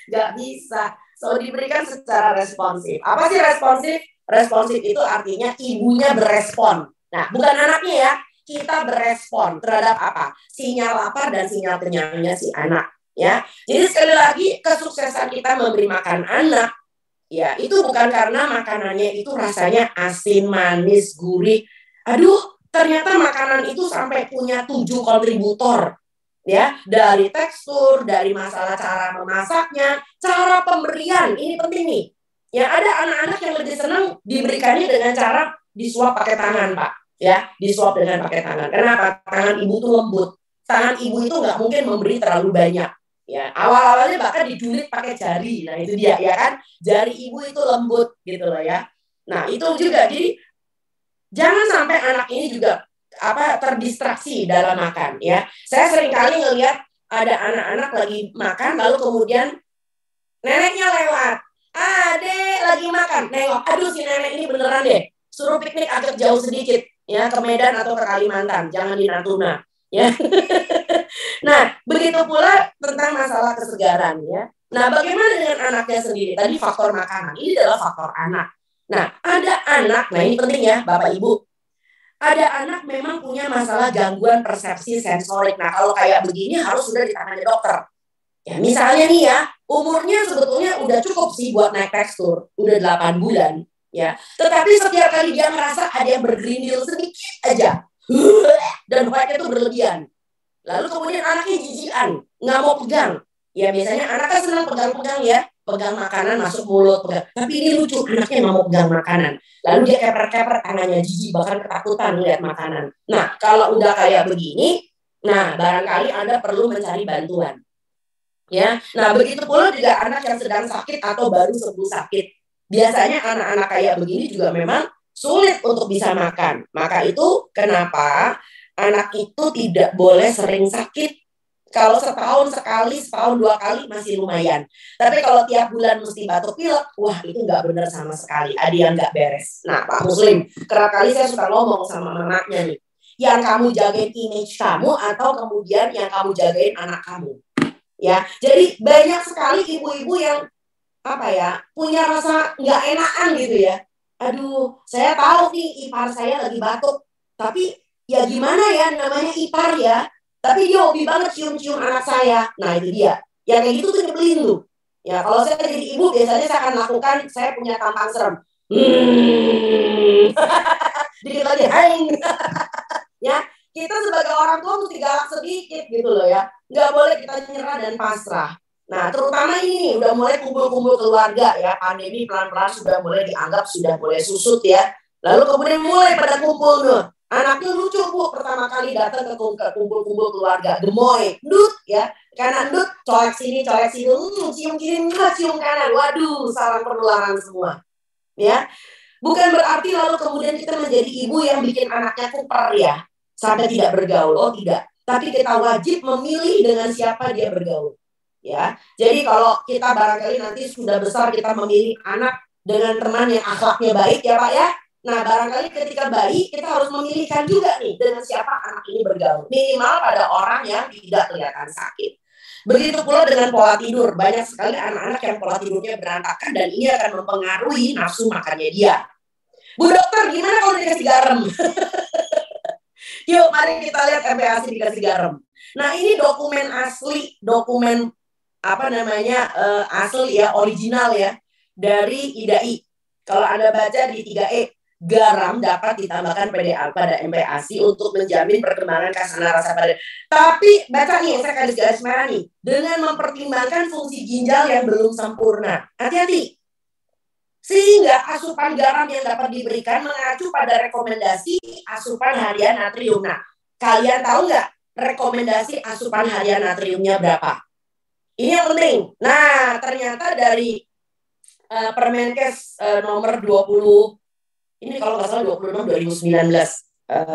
Gak bisa. So diberikan secara responsif. Apa sih responsif? Responsif itu artinya ibunya berespon. Nah, bukan anaknya ya. Kita berespon terhadap apa? Sinyal lapar dan sinyal kenyangnya si anak. Ya, jadi sekali lagi kesuksesan kita memberi makan anak, ya itu bukan karena makanannya itu rasanya asin, manis, gurih. Aduh, ternyata makanan itu sampai punya 7 kontributor. Ya, dari tekstur, dari masalah cara memasaknya, cara pemberian, ini penting nih. Ya, ada anak-anak yang lebih senang diberikannya dengan cara disuap pakai tangan, Pak. Ya, disuap dengan pakai tangan. Kenapa? Tangan ibu tuh lembut. Tangan ibu itu nggak mungkin memberi terlalu banyak. Ya, awal-awalnya bahkan dijulit pakai jari. Nah, itu dia ya kan. Jari ibu itu lembut gitu loh ya. Nah, itu juga. Jadi jangan sampai anak ini juga terdistraksi dalam makan ya. Saya sering kali ngelihat ada anak-anak lagi makan lalu kemudian neneknya lewat. Adek lagi makan, nengok. Aduh si nenek ini beneran deh. Suruh piknik agak jauh sedikit ya, ke Medan atau ke Kalimantan, jangan di Natuna ya. Nah, begitu pula tentang masalah kesegaran ya. Nah, bagaimana dengan anaknya sendiri? Tadi faktor makanan, ini adalah faktor anak. Nah, ada anak, nah ini penting ya Bapak Ibu. Ada anak memang punya masalah gangguan persepsi sensorik. Nah, kalau kayak begini harus sudah ditangani dokter. Ya, misalnya nih ya, umurnya sebetulnya udah cukup sih buat naik tekstur, udah 8 bulan, ya. Tetapi setiap kali dia merasa ada yang bergerindil sedikit aja, dan white itu berlebihan. Lalu kemudian anaknya jijikan, nggak mau pegang. Ya biasanya anak kan senang pegang-pegang ya, pegang makanan masuk mulut, pegang. Tapi ini lucu, anaknya nggak mau pegang makanan. Lalu dia keper-keper tangannya, jijik, bahkan ketakutan melihat makanan. Nah, kalau udah kayak begini, nah barangkali Anda perlu mencari bantuan. Ya, nah begitu pula juga anak yang sedang sakit atau baru sembuh sakit. Biasanya anak-anak kayak begini juga memang sulit untuk bisa makan. Maka itu kenapa anak itu tidak boleh sering sakit. Kalau setahun sekali, setahun 2 kali masih lumayan. Tapi kalau tiap bulan mesti batuk pilek, wah itu nggak benar sama sekali. Ada yang nggak beres. Nah Pak Muslim, kerap kali saya suka ngomong sama mamanya nih, yang kamu jagain image kamu atau kemudian yang kamu jagain anak kamu. Ya, jadi banyak sekali ibu-ibu yang punya rasa nggak enakan gitu ya. Aduh, saya tahu nih ipar saya lagi batuk, tapi ya gimana ya, namanya ipar ya. Tapi dia hobi banget cium-cium anak saya. Nah itu dia. Yang kayak gitu tuh nyebelin tuh. Ya kalau saya jadi ibu biasanya saya akan lakukan, saya punya tampang serem. Dikit lagi, hai. Ya, kita sebagai orang tua mesti galak sedikit gitu loh ya. Nggak boleh kita nyerah dan pasrah. Nah, terutama ini udah mulai kumpul-kumpul keluarga ya. Pandemi pelan-pelan sudah mulai dianggap sudah mulai susut ya. Lalu kemudian mulai pada kumpul tuh. Anaknya lucu Bu, pertama kali datang ke kumpul-kumpul keluarga. Gemoy, ndut ya. Karena ndut, colek sini, cium kiri, cium kanan. Waduh, sarang penularan semua. Ya. Bukan berarti lalu kemudian kita menjadi ibu yang bikin anaknya kuper ya. Sampai tidak bergaul, oh tidak. Tapi kita wajib memilih dengan siapa dia bergaul. Ya, jadi kalau kita barangkali nanti sudah besar kita memilih anak dengan teman yang akhlaknya baik ya Pak ya. Nah barangkali ketika bayi kita harus memilihkan juga nih dengan siapa anak ini bergaul. Minimal pada orang yang tidak kelihatan sakit. Begitu pula dengan pola tidur. Banyak sekali anak-anak yang pola tidurnya berantakan dan ini akan mempengaruhi nafsu makannya dia. Bu dokter gimana kalau dikasih garam? Yuk mari kita lihat MPASI dikasih garam. Nah ini dokumen asli, dokumen asli ya, original ya, dari IDAI. Kalau Anda baca di 3E, garam dapat ditambahkan PDA pada MPASI untuk menjamin perkembangan kasana rasa pada. Tapi baca nih, saya garis merah nih, dengan mempertimbangkan fungsi ginjal yang belum sempurna. Hati-hati. Sehingga asupan garam yang dapat diberikan mengacu pada rekomendasi asupan harian natrium. Nah, kalian tahu nggak rekomendasi asupan harian natriumnya berapa? Ini yang penting. Nah, ternyata dari Permenkes nomor 20 Ini kalau nggak salah 26 2019.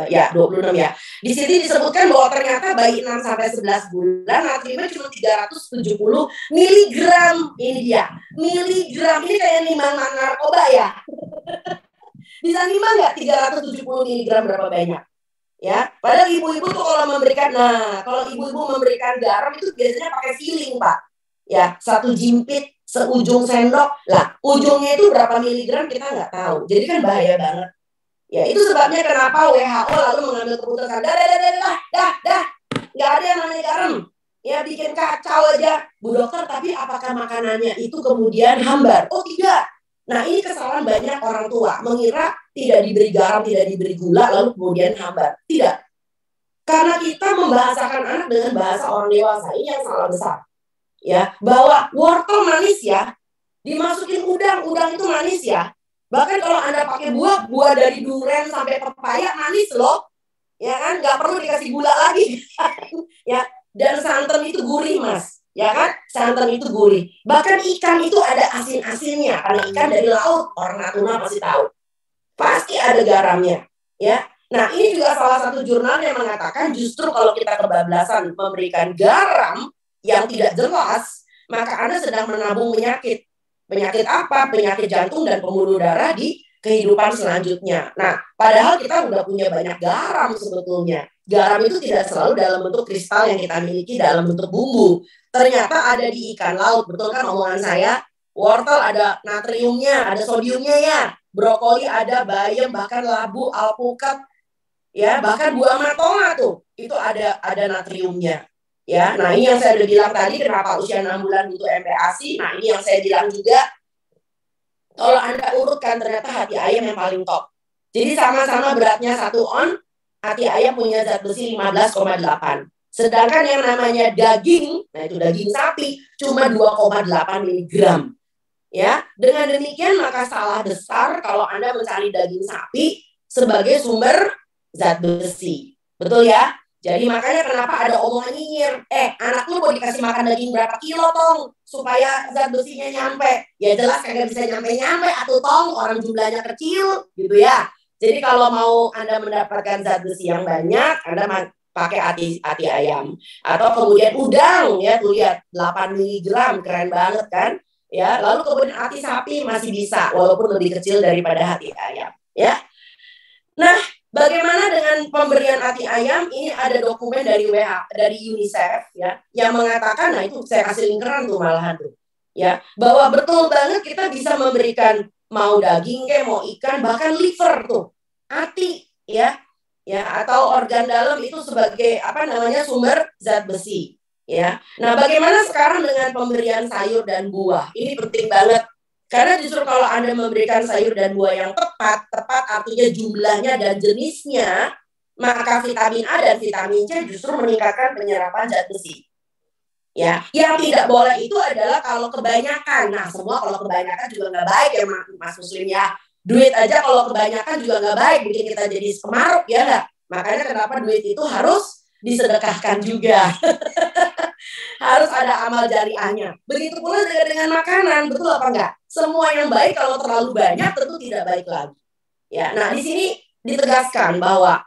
Ya 26 ya. Di sini disebutkan bahwa ternyata bayi 6 sampai 11 bulan natriumnya cuma 370 miligram. Ini dia, miligram. Ini kayak nimbang narkoba ya. Bisa nimbang nggak 370 miligram berapa banyak? Ya, padahal ibu-ibu tuh kalau memberikan, kalau ibu-ibu memberikan garam itu biasanya pakai feeling, Pak. Ya, satu jimpit seujung sendok. Lah, ujungnya itu berapa miligram kita nggak tahu. Jadi kan bahaya banget. Ya, itu sebabnya kenapa WHO lalu mengambil keputusan, dah, nggak ada yang namanya garam. Ya, bikin kacau aja. Bu dokter, tapi apakah makanannya itu kemudian hambar? Oh, tidak. Nah, ini kesalahan banyak orang tua. Mengira tidak diberi garam, tidak diberi gula, lalu kemudian hambar. Tidak. Karena kita membahasakan anak dengan bahasa orang dewasa. Ini yang salah besar. Ya, bahwa wortel manis ya, dimasukin udang itu manis ya. Bahkan kalau Anda pakai buah dari durian sampai pepaya manis loh. Ya kan, nggak perlu dikasih gula lagi. Ya, dan santan itu gurih, Mas. Ya kan, santan itu gurih. Bahkan ikan itu ada asin-asinnya. Karena ikan dari laut, orang Natuna pasti tahu. Pasti ada garamnya. Ya. Nah, ini juga salah satu jurnal yang mengatakan justru kalau kita kebablasan memberikan garam yang tidak jelas, maka Anda sedang menabung penyakit. Penyakit apa? Penyakit jantung dan pembuluh darah di kehidupan selanjutnya. Nah, padahal kita udah punya banyak garam sebetulnya. Garam itu tidak selalu dalam bentuk kristal yang kita miliki dalam bentuk bumbu. Ternyata ada di ikan laut. Betul kan omongan saya? Wortel ada natriumnya, ada sodiumnya ya. Brokoli ada, bayam, bahkan labu, alpukat, ya, bahkan buah matola tuh. Itu ada natriumnya. Ya, nah ini yang saya udah bilang tadi, kenapa usia 6 bulan butuh MPASI. Nah, ini yang saya bilang juga, kalau Anda urutkan ternyata hati ayam yang paling top. Jadi sama-sama beratnya 1 on, hati ayam punya zat besi 15,8. Sedangkan yang namanya daging, nah itu daging sapi, cuma 2,8 miligram. Ya, dengan demikian maka salah besar kalau Anda mencari daging sapi sebagai sumber zat besi. Betul ya? Jadi makanya kenapa ada omongan nyinyir. Anak lu mau dikasih makan daging berapa kilo tong supaya zat besinya nyampe. Ya jelas kagak bisa nyampe atau tong, orang jumlahnya kecil gitu ya. Jadi kalau mau Anda mendapatkan zat besi yang banyak, Anda pakai hati ayam. Atau kemudian udang ya, tuh lihat 8 miligram, keren banget kan? Ya, lalu kemudian hati sapi masih bisa walaupun lebih kecil daripada hati ayam, ya. Nah, bagaimana dengan pemberian hati ayam? Ini ada dokumen dari dari UNICEF ya, yang mengatakan, nah itu saya kasih linkeran tuh malahan tuh, ya, bahwa betul banget kita bisa memberikan mau daging kayak mau ikan, bahkan liver tuh, hati ya, atau organ dalam itu sebagai apa namanya sumber zat besi. Ya, nah bagaimana sekarang dengan pemberian sayur dan buah? Ini penting banget. Karena justru kalau Anda memberikan sayur dan buah yang tepat artinya jumlahnya dan jenisnya, maka vitamin A dan vitamin C justru meningkatkan penyerapan zat besi. Ya, yang tidak boleh itu adalah kalau kebanyakan. Nah, semua kalau kebanyakan juga nggak baik ya Mas Muslim ya. Duit aja kalau kebanyakan juga nggak baik, bikin kita jadi kemaruk ya nggak? Makanya kenapa duit itu harus disedekahkan juga. Harus ada amal jariahnya. Begitu pula dengan makanan, betul apa enggak? Semua yang baik kalau terlalu banyak tentu tidak baik lagi. Ya, nah di sini ditegaskan bahwa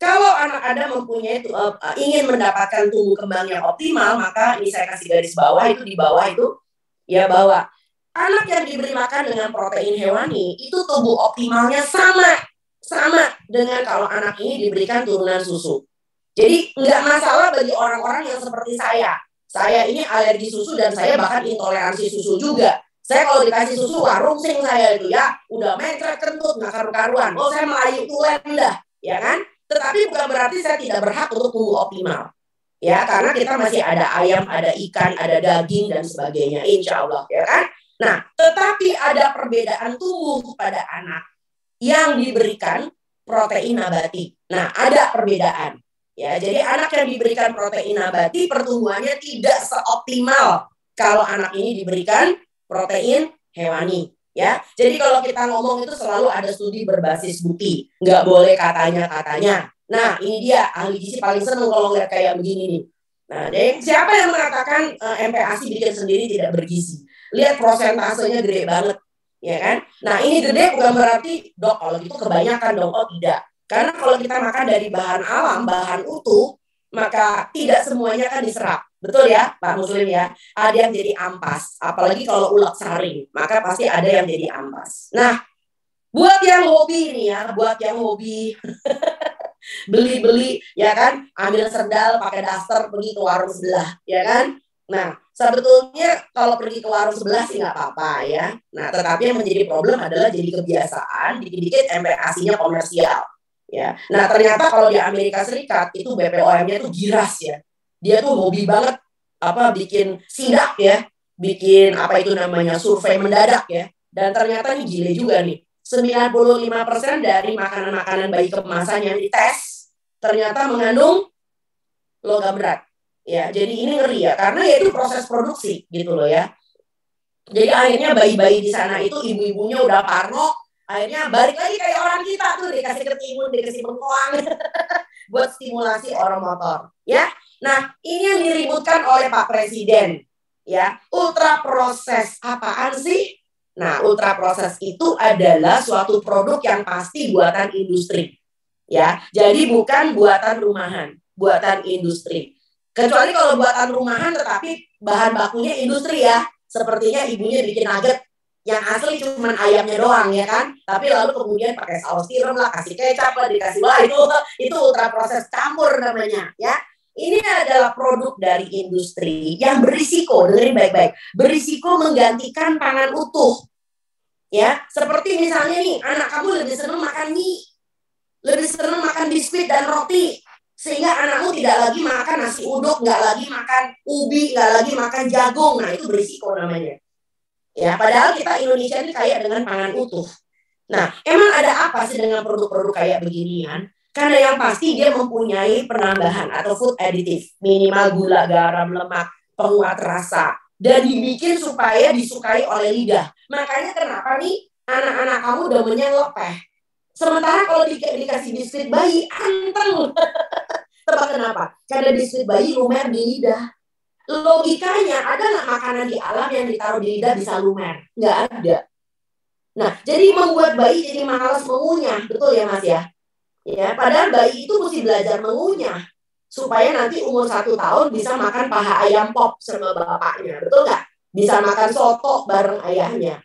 kalau anak Anda mempunyai ingin mendapatkan tumbuh kembang yang optimal, maka ini saya kasih garis bawah itu di bawah itu ya bahwa anak yang diberi makan dengan protein hewani itu tumbuh optimalnya sama dengan kalau anak ini diberikan turunan susu. Jadi nggak masalah bagi orang-orang yang seperti saya. Saya ini alergi susu dan saya bahkan intoleransi susu juga. Saya kalau dikasih susu warung sing saya itu ya udah mencret kentut nggak karu-karuan. Oh saya melayu tulen dah, ya kan? Tetapi bukan berarti saya tidak berhak untuk tumbuh optimal. Ya karena kita masih ada ayam, ada ikan, ada daging dan sebagainya. Insya Allah, ya kan? Nah, tetapi ada perbedaan tumbuh pada anak yang diberikan protein nabati. Nah, ada perbedaan. Ya, jadi anak yang diberikan protein nabati pertumbuhannya tidak seoptimal kalau anak ini diberikan protein hewani. Ya, jadi kalau kita ngomong itu selalu ada studi berbasis bukti, nggak boleh katanya. Nah, ini dia ahli gizi paling seneng kalau ngeliat kayak begini nih. Nah, jadi siapa yang mengatakan MPASI bikin sendiri tidak bergizi? Lihat prosentasenya gede banget. ya kan? Nah ini gede bukan berarti dok kalau gitu kebanyakan dong, oh tidak. Karena kalau kita makan dari bahan alam, bahan utuh, maka tidak semuanya kan diserap. Betul ya Pak Muslim ya? Ada yang jadi ampas, apalagi kalau ulat saring, maka pasti ada yang jadi ampas. Nah, buat yang hobi nih ya, buat yang hobi beli-beli ya kan, ambil sendal pakai daster pergi ke warung sebelah ya kan. Nah sebetulnya kalau pergi ke warung sebelah sih nggak apa-apa ya. Nah tetapi yang menjadi problem adalah jadi kebiasaan dikit-dikit MPASI-nya komersial ya. Nah ternyata kalau di Amerika Serikat itu BPOM-nya itu giras ya, dia tuh hobi banget apa bikin sidak ya, bikin apa itu namanya survei mendadak ya. Dan ternyata ini gile juga nih, 95% dari makanan-makanan bayi kemasan yang dites ternyata mengandung logam berat. Ya, jadi ini ngeri ya, karena ya itu proses produksi gitu loh ya. Jadi akhirnya bayi-bayi di sana itu ibu-ibunya udah parno, akhirnya balik lagi kayak orang kita tuh dikasih ketimun, dikasih bengkoang buat stimulasi orang motor, ya. Nah, ini yang diributkan oleh Pak Presiden, ya. Ultra proses apaan sih? Nah, ultra proses itu adalah suatu produk yang pasti buatan industri, ya. Jadi bukan buatan rumahan, buatan industri. Kecuali kalau buatan rumahan tetapi bahan bakunya industri ya. Sepertinya ibunya bikin nugget yang asli cuma ayamnya doang ya kan. Tapi lalu kemudian pakai saus tiram lah, kasih kecap lah, dikasih lah, itu ultra proses campur namanya ya. Ini adalah produk dari industri yang berisiko, dengerin baik-baik, berisiko menggantikan pangan utuh. Ya, seperti misalnya nih, anak kamu lebih senang makan mie, lebih senang makan biskuit dan roti, sehingga anakmu tidak lagi makan nasi uduk, nggak lagi makan ubi, nggak lagi makan jagung. Nah itu berisiko namanya. Ya, padahal kita Indonesia ini kaya dengan pangan utuh. Nah, emang ada apa sih dengan produk-produk kayak beginian? Karena yang pasti dia mempunyai penambahan atau food additive, minimal gula, garam, lemak, penguat rasa, dan dibikin supaya disukai oleh lidah. Makanya kenapa nih anak-anak kamu udah lepeh. Sementara kalau dikasih biskuit bayi, anteng. Tebak kenapa? Karena biskuit bayi lumer di lidah. Logikanya, ada nggak makanan di alam yang ditaruh di lidah bisa lumer? Nggak ada. Nah, jadi membuat bayi jadi malas mengunyah. Betul ya Mas ya? Ya, padahal bayi itu mesti belajar mengunyah. Supaya nanti umur 1 tahun bisa makan paha ayam pop sama bapaknya. Betul nggak? Bisa makan soto bareng ayahnya.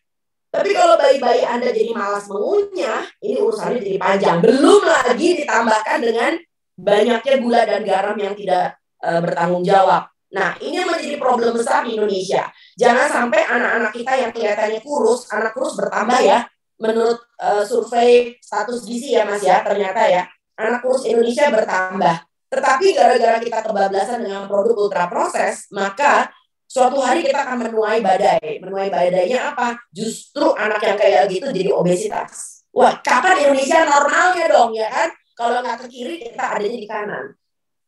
Tapi kalau bayi-bayi Anda jadi malas mengunyah, ini urusannya jadi panjang. Belum lagi ditambahkan dengan banyaknya gula dan garam yang tidak bertanggung jawab. Nah, ini yang menjadi problem besar di Indonesia. Jangan sampai anak-anak kita yang kelihatannya kurus, anak kurus bertambah ya. Menurut survei status gizi ya Mas ya, ternyata ya, anak kurus Indonesia bertambah. Tetapi gara-gara kita kebablasan dengan produk ultra proses, maka suatu hari kita akan menuai badai. Menuai badainya apa? Justru anak yang kayak gitu jadi obesitas. Wah, kapan Indonesia normalnya dong ya kan? Kalau nggak ke kiri, kita adanya di kanan.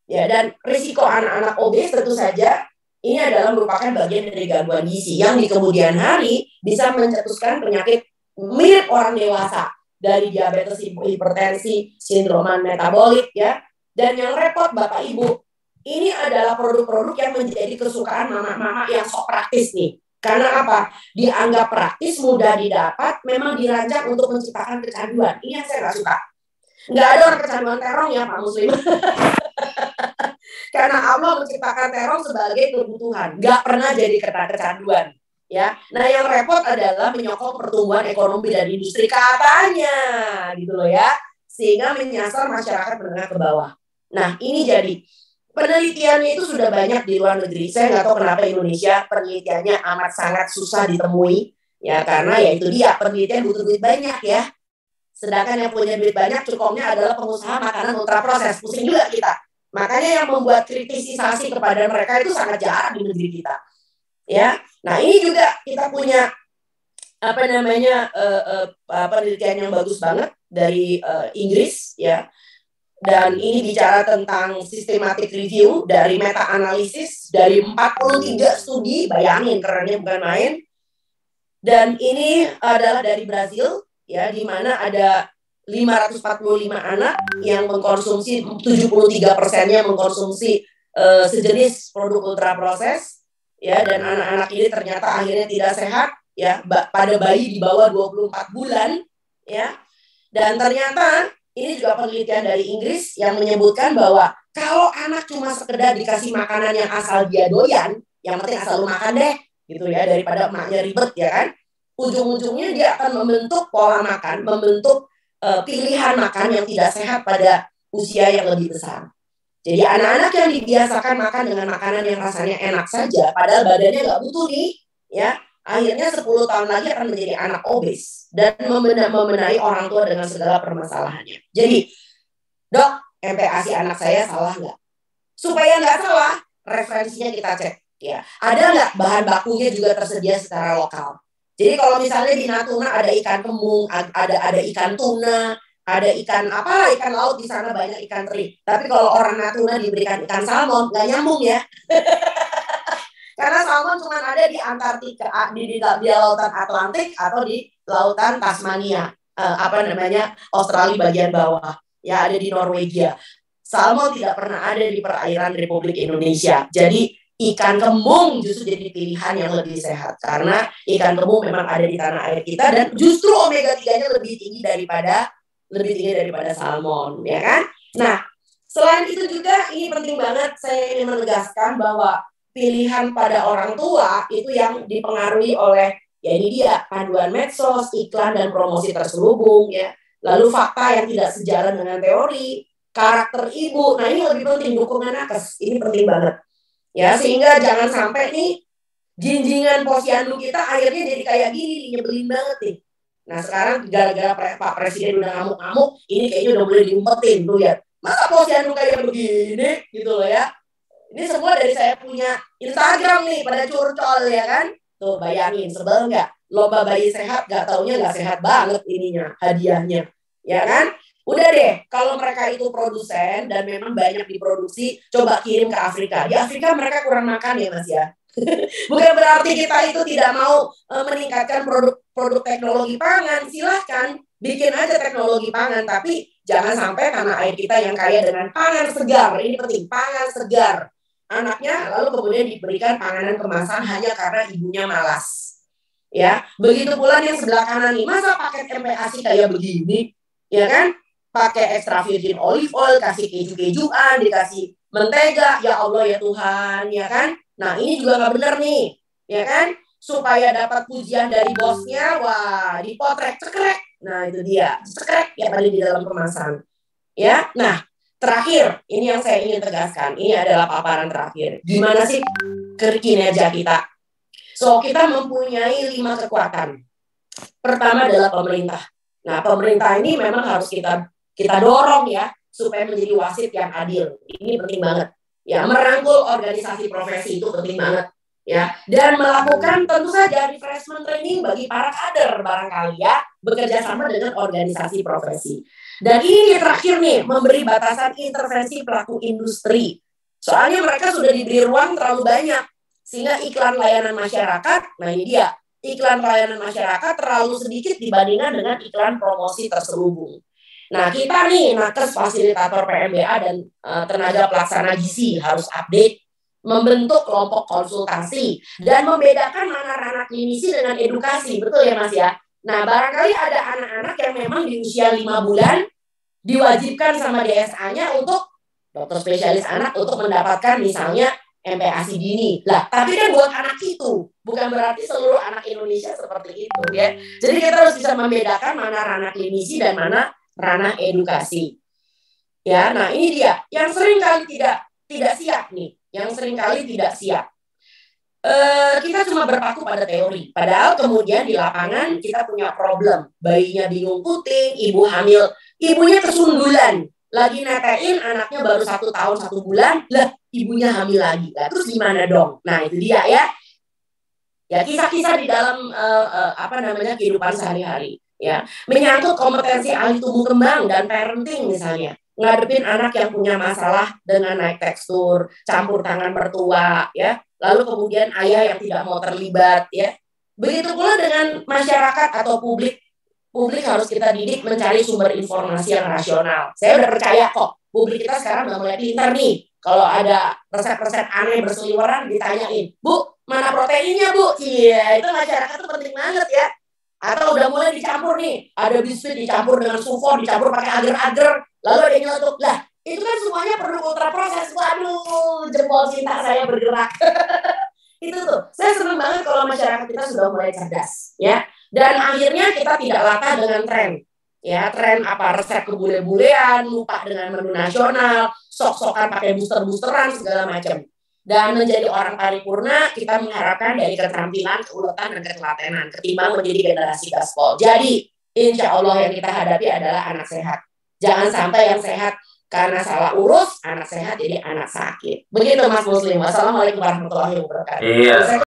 Ya, dan risiko anak-anak obes tentu saja ini adalah merupakan bagian dari gangguan gizi yang di kemudian hari bisa mencetuskan penyakit mirip orang dewasa, dari diabetes, hipertensi, sindroman metabolik ya. Dan yang repot Bapak Ibu, ini adalah produk-produk yang menjadi kesukaan mama-mama yang sok praktis nih. Karena apa? Dianggap praktis, mudah didapat, memang dirancang untuk menciptakan kecanduan. Ini yang saya nggak suka. Nggak ada orang kecanduan terong ya Pak Muslim. Karena Allah menciptakan terong sebagai kebutuhan, nggak pernah jadi kecanduan. Ya, nah yang repot adalah menyokong pertumbuhan ekonomi dan industri katanya, gitu loh ya, sehingga menyasar masyarakat menengah ke bawah. Nah ini jadi penelitiannya itu sudah banyak di luar negeri. Saya nggak tahu kenapa Indonesia penelitiannya amat sangat susah ditemui, ya karena ya itu dia penelitian butuh duit banyak ya. Sedangkan yang punya duit banyak cukupnya adalah pengusaha makanan ultra proses. Pusing juga kita. Makanya yang membuat kritisisasi kepada mereka itu sangat jarang di negeri kita. Ya, nah ini juga kita punya apa namanya penelitian yang bagus banget dari Inggris ya. Dan ini bicara tentang systematic review dari meta analisis dari 43 studi, bayangin kerennya bukan main. Dan ini adalah dari Brazil ya, di mana ada 545 anak yang mengkonsumsi, 73%-nya mengkonsumsi sejenis produk ultra proses ya, dan anak-anak ini ternyata akhirnya tidak sehat ya pada bayi di bawah 24 bulan ya. Dan ternyata ini juga penelitian dari Inggris yang menyebutkan bahwa kalau anak cuma sekedar dikasih makanan yang asal dia doyan, yang penting asal lu makan deh gitu ya, daripada emaknya ribet ya kan, ujung-ujungnya dia akan membentuk pola makan, membentuk pilihan makan yang tidak sehat pada usia yang lebih besar. Jadi anak-anak yang dibiasakan makan dengan makanan yang rasanya enak saja, padahal badannya nggak butuh nih, ya, akhirnya 10 tahun lagi akan menjadi anak obes dan membenahi orang tua dengan segala permasalahannya. Jadi, dok, MPASI anak saya salah nggak? Supaya nggak salah, referensinya kita cek. Ya, ada nggak bahan bakunya juga tersedia secara lokal? Jadi kalau misalnya di Natuna ada ikan kembung, ada ikan tuna, ada ikan apa, ikan laut di sana banyak ikan teri. Tapi kalau orang Natuna diberikan ikan salmon, nggak nyambung ya. Karena salmon cuma ada di Antartika, di lautan Atlantik atau di lautan Tasmania, Australia bagian bawah. Ya, ada di Norwegia. Salmon tidak pernah ada di perairan Republik Indonesia. Jadi ikan kembung justru jadi pilihan yang lebih sehat karena ikan kembung memang ada di tanah air kita dan justru omega 3-nya lebih tinggi daripada salmon, ya kan? Nah, selain itu juga ini penting banget saya ingin menegaskan bahwa pilihan pada orang tua itu yang dipengaruhi oleh ya ini dia panduan medsos, iklan dan promosi terselubung ya. Lalu fakta yang tidak sejalan dengan teori, karakter ibu. Nah, ini lebih penting dukungan nakes. Ini penting banget. Ya, sehingga jangan sampai nih jinjingan posyandu kita akhirnya jadi kayak gini, nyebelin banget nih. Nah, sekarang gara-gara Pak Presiden udah ngamuk-ngamuk, ini kayaknya udah boleh diumpetin tuh ya. Masa posyandu kayak begini gitu loh ya. Ini semua dari saya punya Instagram nih pada curcol ya kan. Tuh bayangin sebel nggak? Lomba bayi sehat nggak taunya nggak sehat banget ininya hadiahnya. Ya kan? Udah deh, kalau mereka itu produsen dan memang banyak diproduksi, coba kirim ke Afrika. Di Afrika mereka kurang makan ya Mas ya. Bukan berarti kita itu tidak mau meningkatkan produk teknologi pangan. Silahkan bikin aja teknologi pangan, tapi jangan sampai tanah air kita yang kaya dengan pangan segar. Ini penting, pangan segar. Anaknya lalu kemudian diberikan panganan kemasan hanya karena ibunya malas. Ya, begitu pula yang sebelah kanan nih, masa paket MPASI kayak begini, ya kan? Pakai extra virgin olive oil, kasih keju-kejuan, dikasih mentega, ya Allah ya Tuhan, ya kan? Nah ini juga nggak benar nih, ya kan? Supaya dapat pujian dari bosnya, wah dipotret, cekrek. Nah itu dia, cekrek yang ada di dalam kemasan. Ya, nah terakhir, ini yang saya ingin tegaskan, ini adalah paparan terakhir. Gimana sih kinerja kita? So, kita mempunyai 5 kekuatan. Pertama adalah pemerintah. Nah, pemerintah ini memang harus kita dorong ya supaya menjadi wasit yang adil. Ini penting banget. Ya, merangkul organisasi profesi itu penting banget. Ya, dan melakukan tentu saja refreshment training bagi para kader barangkali ya, bekerja sama dengan organisasi profesi. Dan ini terakhir nih, memberi batasan intervensi pelaku industri. Soalnya mereka sudah diberi ruang terlalu banyak. Sehingga iklan layanan masyarakat, nah ini dia, iklan layanan masyarakat terlalu sedikit dibandingkan dengan iklan promosi terselubung. Nah, kita nih, nakes, fasilitator PMBA, dan tenaga pelaksana gizi harus update, membentuk kelompok konsultasi, dan membedakan mana ranah klinisi dengan edukasi. Betul ya, Mas ya? Nah, barangkali ada anak-anak yang memang di usia 5 bulan, diwajibkan sama DSA-nya untuk dokter spesialis anak untuk mendapatkan misalnya MPASI dini. Lah, tapi kan buat anak itu, bukan berarti seluruh anak Indonesia seperti itu ya. Jadi kita harus bisa membedakan mana ranah klinisi dan mana ranah edukasi. Ya, nah ini dia yang sering kali tidak siap nih, yang sering kali tidak siap. Kita cuma berpaku pada teori, padahal kemudian di lapangan kita punya problem. Bayinya bingung puting, ibu hamil, ibunya kesundulan, lagi netein anaknya baru 1 tahun 1 bulan, lah ibunya hamil lagi. Lah terus gimana dong? Nah itu dia ya. Ya kisah-kisah di dalam kehidupan sehari-hari. Ya, menyangkut kompetensi ahli tumbuh kembang dan parenting misalnya, ngadepin anak yang punya masalah dengan naik tekstur, campur tangan mertua, ya, lalu kemudian ayah yang tidak mau terlibat, ya. Begitu pula dengan masyarakat atau publik harus kita didik mencari sumber informasi yang rasional. Saya udah percaya kok, publik kita sekarang udah mulai pintar nih. Kalau ada resep-resep aneh berseliweran ditanyain, Bu, mana proteinnya Bu? Iya, itu masyarakat tuh penting banget ya. Atau udah mulai dicampur nih, ada biskuit dicampur dengan sulfur, dicampur pakai agar-agar, lalu ada yang nyeletuk. Lah, itu kan semuanya perlu ultra proses. Waduh, jempol cinta saya bergerak. Itu tuh, saya senang banget kalau masyarakat kita sudah mulai cerdas, ya. Dan akhirnya kita tidak latah dengan tren. Ya, tren apa resep kebule-bulean, lupa dengan menu nasional, sok-sokan pakai booster-boosteran segala macam. Dan menjadi orang paripurna, kita mengharapkan dari keterampilan, keuletan, dan ketelatenan, ketimbang menjadi generasi gaspol. Jadi, insya Allah yang kita hadapi adalah anak sehat. Jangan sampai yang sehat karena salah urus, anak sehat jadi anak sakit. Begitu Mas Muslim. Wassalamualaikum warahmatullahi wabarakatuh. Iya.